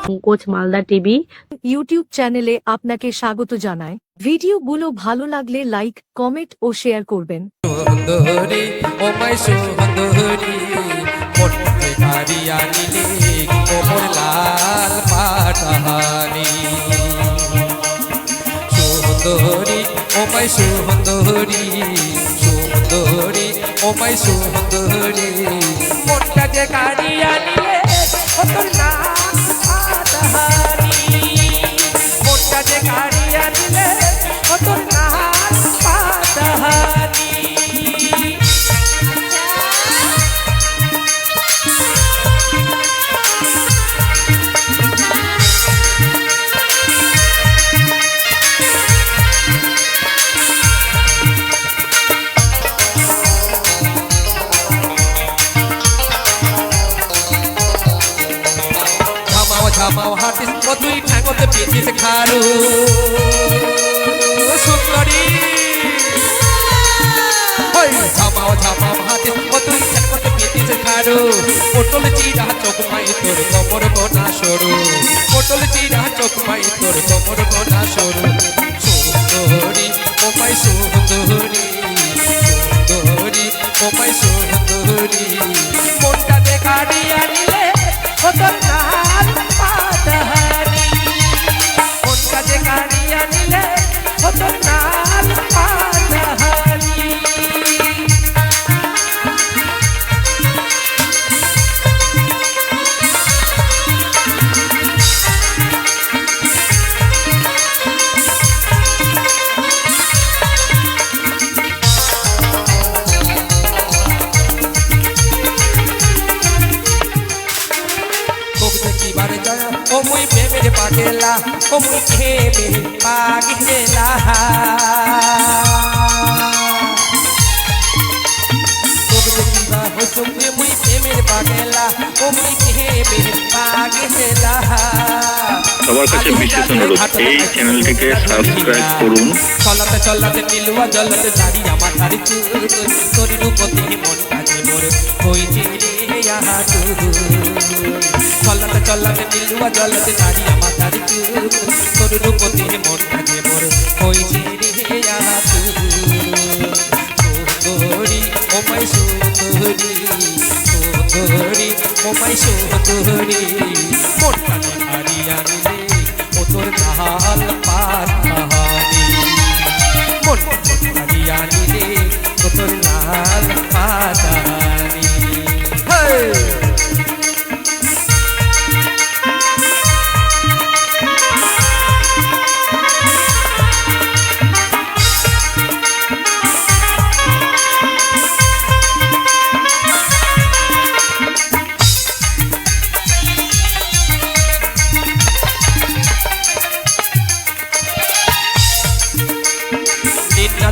Pankaj Malda TV YouTube চ্যানেলে আপনাকে স্বাগত জানায়। ভিডিওগুলো ভালো লাগলে লাইক, কমেন্ট ও শেয়ার করবেন। সুন্দরী ও মাই সুন্দরী পড়তে কারিয়া নিলে কোমর লাল পাটাহানি সুন্দরী ও মাই সুন্দরী সুন্দরী ও মাই সুন্দরী মনটা যে কারিয়া নিলে তোর লাল পাটাহানি মনটা যে কারিয়া নিলে তোর লাল পাটাহানি ঝামাও হাটিস তুই ঠাঙ্গতে পেয়েছিস খারু সুন্দরী ঝামাও হাটিস তুই ঠাঙ্গতে পেয়েছিস খারু পটল চিরা চোখ মাই তোর কোমর কোনা সরু পটল চিরা চোখ মাই তোর কোমর কোনা সরু সুন্দরী ও মাই সুন্দরী সুন্দরী ও মাই সুন্দরী মনটা যে কাটিয়া নিলে ও তোর লাল পাটাহানি মনটা যে কাটিয়া নিলে ও তোর লাল পাটাহানি ও মুই প্রেমের পাগেলা ও মুই প্রেমের পাগেলা মুই প্রেমের পাগেলা ও মুই প্রেমের পাগেলা সবার কাছে বিশেষ অনুরোধ এই চ্যানেলটিকে সাবস্ক্রাইব করুন। চলাতে চলাতে নিলুয়া জলতে দাঁড়ি আমার তারি তোর রূপতে মন কাজে মোর হইছে রে আহা চলাতে চলাতে নিলুয়া জলতে দাঁড়ি আমার তারি তোর রূপতে মন কাজে মোর হইছে রে আহা সুন্দরী ও মাই সুন্দরী সুন্দরী ও মাই সুন্দরী মন কাজে হারিয়া নিলে ও তোর লাল পাটাহানি মন হারিয়া নিলে ও তোর লাল পাটাহানি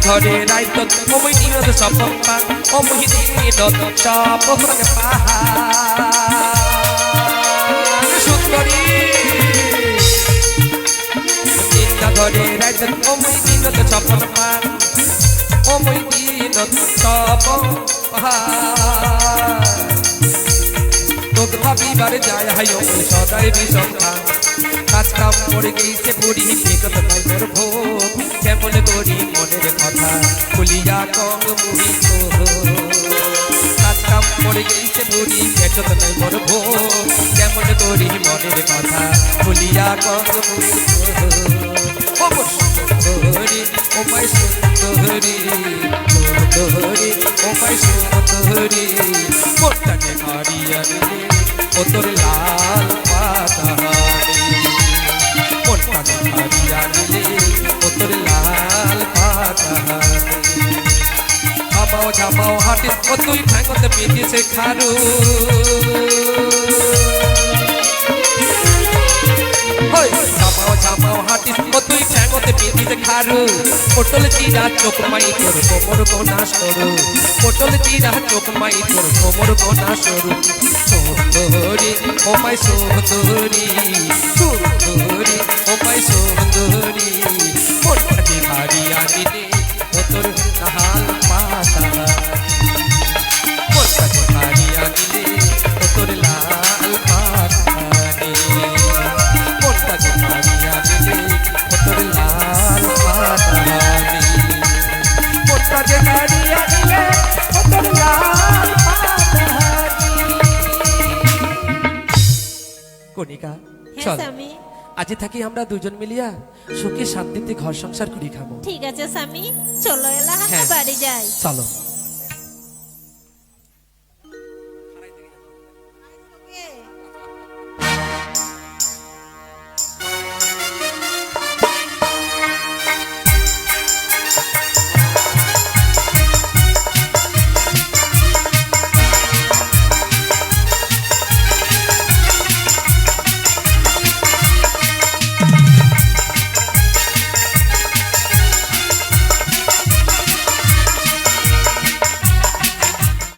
ধরে রাইত ওই নিয়ত সপম্পা ও মহিদি দত সপম্পা পাহাড় সুন্দরী চিন্তা ধরে রাইত ওই নিয়ত সপম্পা ও মহিদি দত সপম্পা তোক ভাবিবার যায় হাই ও সদাই বিষমা কাজ কাম করে গেছে বুড়ি বিগত নাই মোর ভোগ কেমন করি মনের কথা খুলিয়া কম মুহি কাজ কাম করে গেছে বুড়ি বিগত নাই মোর ভোগ কেমন করি মনের কথা খুলিয়া কম মুহি সুন্দরী ও মাই সুন্দরী সুন্দরী ও মাই সুন্দরী মোটাকে হারিয়া নিলে ও তোর লাল পাটাহানি মনটাকে হারিয়া নিলে ও তোর লাল পাটাহানি ঝামাও হাটিস ও তুই ঠাঙ্গতে পেয়েছিস খারু ঝামাও হাটিস ও তুই ঠাঙ্গতে পেয়েছিস খারু পটল চিরা চোখ মাই তোর কোমর কোনা সরু পটল চিরা চোখ মাই তোর কোমর কোনা সরু সুন্দরী ও মাই সুন্দরী সুন্দরী ও মাই সুন্দরী মনটা যে হারিয়া নিলে ও তোর লাল পাটাহানি মনটা যে হারিয়া নিলে ও তোর লাল পাটাহানি কণিকা হ্যাঁ চল স্বামী, আজ থাকি আমরা দুজন মিলিয়া সুখে শান্তিতে ঘর সংসার করি খাবো। ঠিক আছে স্বামী, চলো এলা হ্যাঁ। বাড়ি যাই। চলো।